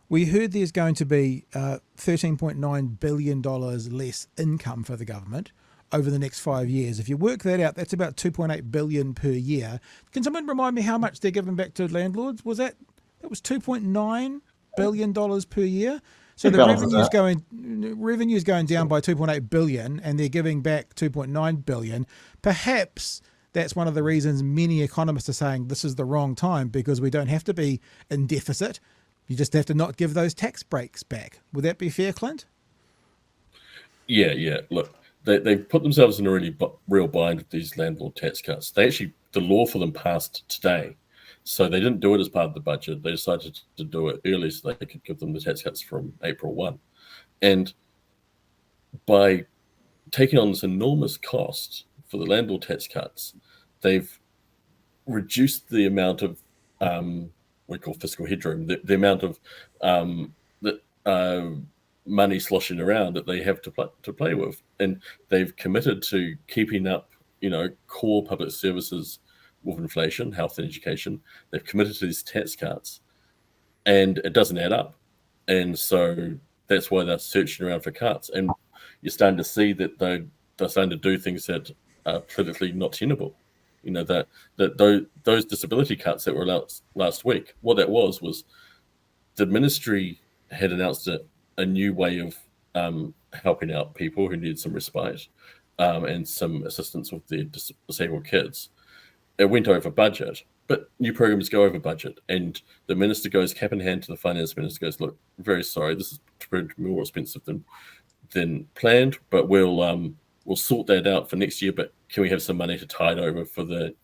We heard there's going to be $13.9 billion less income for the government over the next 5 years. If you work that out, that's about $2.8 billion per year. Can someone remind me how much they're giving back to landlords? That was $2.9 billion per year? So It the balances revenue's going down by 2.8 billion, and they're giving back 2.9 billion. Perhaps that's one of the reasons many economists are saying this is the wrong time, because we don't have to be in deficit. You just have to not give those tax breaks back. Would that be fair, Clint? Yeah. Look, they've put themselves in a real bind with these landlord tax cuts. The law for them passed today. So they didn't do it as part of the budget. They decided to do it early so they could give them the tax cuts from April 1. And by taking on this enormous cost for the landlord tax cuts, they've reduced the amount of what we call fiscal headroom, the amount of money sloshing around that they have to play with. And they've committed to keeping up, core public services with inflation, health and education. They've committed to these tax cuts, and it doesn't add up. And so that's why they're searching around for cuts. And you're starting to see that they're starting to do things that are politically not tenable. Those disability cuts that were announced last week, what that was the ministry had announced a new way of helping out people who need some respite and some assistance with their disabled kids. It went over budget, but new programs go over budget. And the minister goes cap in hand to the finance minister, goes, look, very sorry, this is more expensive than planned, but we'll sort that out for next year, but can we have some money to tide over for the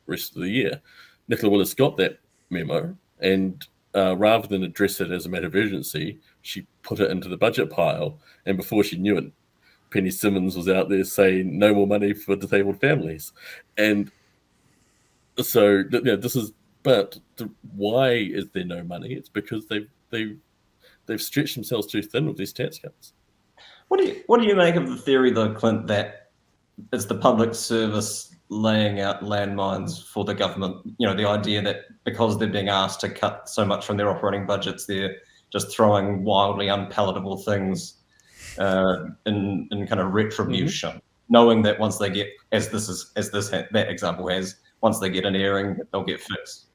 rest of the year? Nicola Willis got that memo, and rather than address it as a matter of urgency, she put it into the budget pile. And before she knew it, Penny Simmons was out there saying no more money for disabled families. And so this is, why is there no money? It's because they've stretched themselves too thin with these tax cuts. What do you make of the theory, though, Clint, that it's the public service laying out landmines for the government? The idea that because they're being asked to cut so much from their operating budgets, they're just throwing wildly unpalatable things in kind of retribution, knowing that once they get, that example has, once they get an airing, they'll get fixed.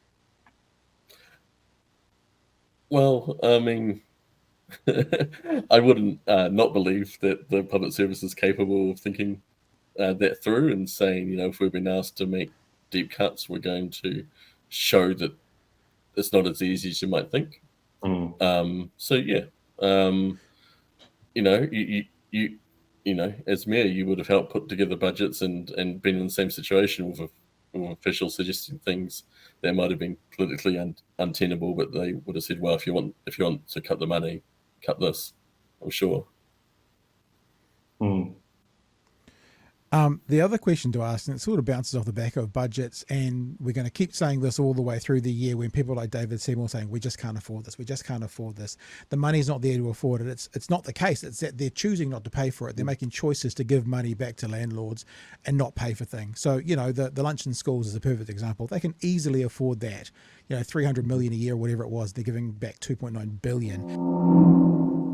Well, I mean, I wouldn't not believe that the public service is capable of thinking that through and saying, if we've been asked to make deep cuts, we're going to show that it's not as easy as you might think. So yeah, as mayor, you would have helped put together budgets and been in the same situation with officials suggesting things that might have been politically untenable, but they would have said, well, if you want to cut the money, cut this, I'm sure. The other question to ask, and it sort of bounces off the back of budgets, and we're going to keep saying this all the way through the year when people like David Seymour saying, we just can't afford this, the money's not there to afford it. It's not the case. It's that they're choosing not to pay for it. They're making choices to give money back to landlords and not pay for things. So, the lunch in schools is a perfect example. They can easily afford that. $300 million a year, whatever it was, they're giving back $2.9 billion.